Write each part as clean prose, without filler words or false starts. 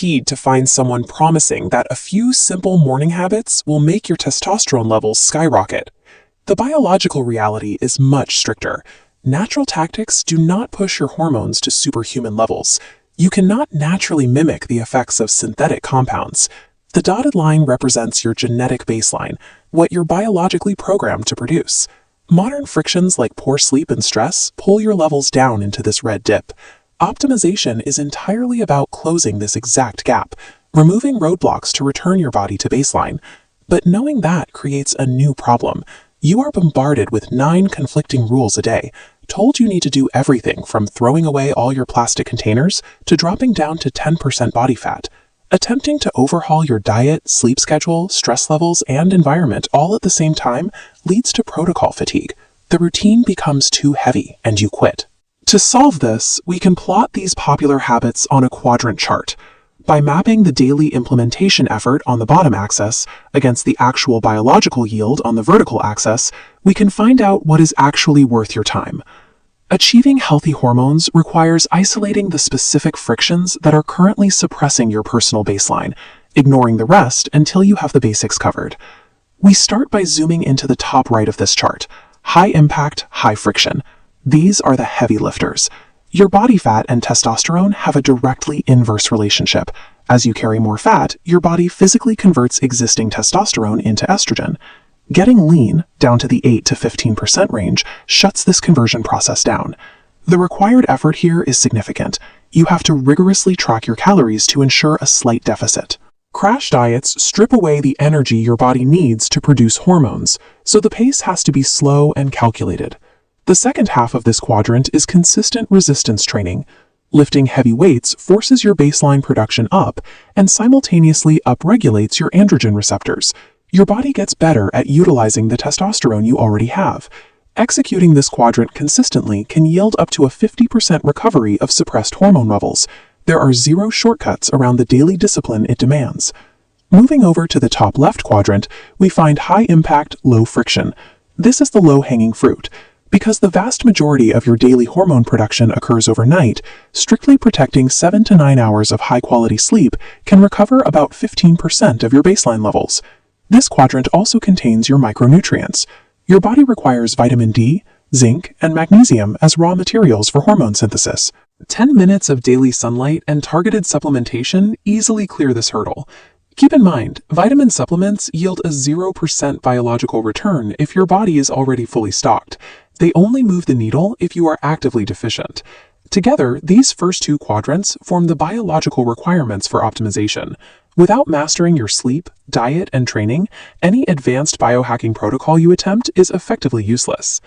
guaranteed to find someone promising that a few simple morning habits will make your testosterone levels skyrocket. The biological reality is much stricter. Natural tactics do not push your hormones to superhuman levels. You cannot naturally mimic the effects of synthetic compounds. The dotted line represents your genetic baseline, what you're biologically programmed to produce. Modern frictions like poor sleep and stress pull your levels down into this red dip. Optimization is entirely about closing this exact gap, removing roadblocks to return your body to baseline. But knowing that creates a new problem. You are bombarded with 9 conflicting rules a day, told you need to do everything from throwing away all your plastic containers to dropping down to 10% body fat. Attempting to overhaul your diet, sleep schedule, stress levels, and environment all at the same time leads to protocol fatigue. The routine becomes too heavy and you quit. To solve this, we can plot these popular habits on a quadrant chart. By mapping the daily implementation effort on the bottom axis against the actual biological yield on the vertical axis, we can find out what is actually worth your time. Achieving healthy hormones requires isolating the specific frictions that are currently suppressing your personal baseline, ignoring the rest until you have the basics covered. We start by zooming into the top right of this chart. High impact, high friction. These are the heavy lifters. Your body fat and testosterone have a directly inverse relationship. As you carry more fat, your body physically converts existing testosterone into estrogen. Getting lean, down to the 8 to 15% range, shuts this conversion process down. The required effort here is significant. You have to rigorously track your calories to ensure a slight deficit. Crash diets strip away the energy your body needs to produce hormones, so the pace has to be slow and calculated. The second half of this quadrant is consistent resistance training. Lifting heavy weights forces your baseline production up and simultaneously upregulates your androgen receptors. Your body gets better at utilizing the testosterone you already have. Executing this quadrant consistently can yield up to a 50% recovery of suppressed hormone levels. There are 0 shortcuts around the daily discipline it demands. Moving over to the top left quadrant, we find high impact, low friction. This is the low-hanging fruit. Because the vast majority of your daily hormone production occurs overnight, strictly protecting 7 to 9 hours of high-quality sleep can recover about 15% of your baseline levels. This quadrant also contains your micronutrients. Your body requires vitamin D, zinc, and magnesium as raw materials for hormone synthesis. 10 minutes of daily sunlight and targeted supplementation easily clear this hurdle. Keep in mind, vitamin supplements yield a 0% biological return if your body is already fully stocked. They only move the needle if you are actively deficient. Together, these first 2 quadrants form the biological requirements for optimization. Without mastering your sleep, diet, and training, any advanced biohacking protocol you attempt is effectively useless.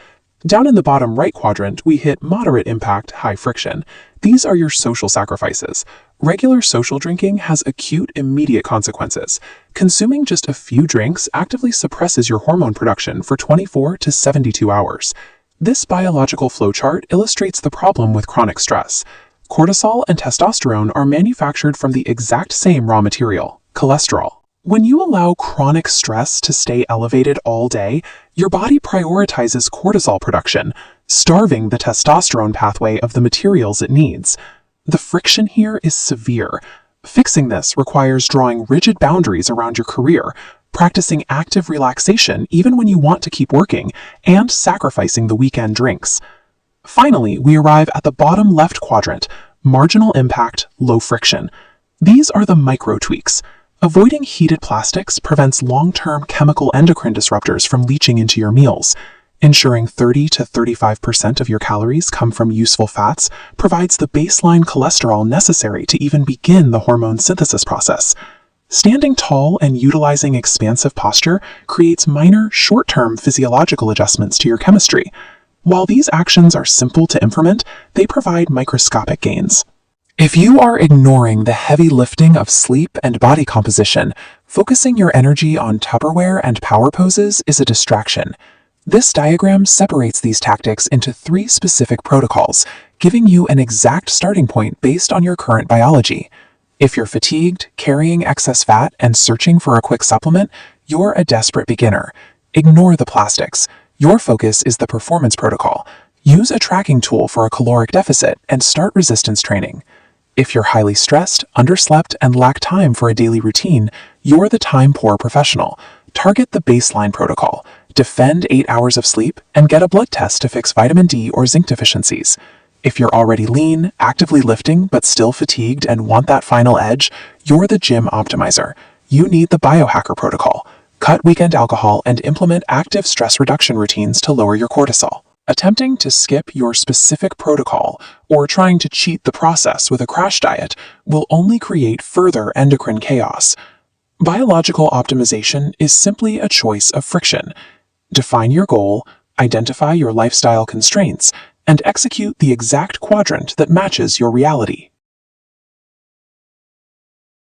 Down in the bottom right quadrant, we hit moderate impact, high friction. These are your social sacrifices. Regular social drinking has acute, immediate consequences. Consuming just a few drinks actively suppresses your hormone production for 24 to 72 hours. This biological flowchart illustrates the problem with chronic stress. Cortisol and testosterone are manufactured from the exact same raw material, cholesterol. When you allow chronic stress to stay elevated all day, your body prioritizes cortisol production, starving the testosterone pathway of the materials it needs. The friction here is severe. Fixing this requires drawing rigid boundaries around your career, practicing active relaxation even when you want to keep working, and sacrificing the weekend drinks. Finally, we arrive at the bottom left quadrant, marginal impact, low friction. These are the micro tweaks. Avoiding heated plastics prevents long-term chemical endocrine disruptors from leaching into your meals. Ensuring 30 to 35% of your calories come from useful fats provides the baseline cholesterol necessary to even begin the hormone synthesis process. Standing tall and utilizing expansive posture creates minor, short-term physiological adjustments to your chemistry. While these actions are simple to implement, they provide microscopic gains. If you are ignoring the heavy lifting of sleep and body composition, focusing your energy on Tupperware and power poses is a distraction. This diagram separates these tactics into 3 specific protocols, giving you an exact starting point based on your current biology. If you're fatigued, carrying excess fat, and searching for a quick supplement, you're a desperate beginner. Ignore the plastics. Your focus is the performance protocol. Use a tracking tool for a caloric deficit and start resistance training. If you're highly stressed, underslept, and lack time for a daily routine, you're the time-poor professional. Target the baseline protocol. Defend 8 hours of sleep and get a blood test to fix vitamin D or zinc deficiencies. If you're already lean, actively lifting, but still fatigued and want that final edge, you're the gym optimizer. You need the biohacker protocol. Cut weekend alcohol and implement active stress reduction routines to lower your cortisol. Attempting to skip your specific protocol or trying to cheat the process with a crash diet will only create further endocrine chaos. Biological optimization is simply a choice of friction. Define your goal, identify your lifestyle constraints, and execute the exact quadrant that matches your reality.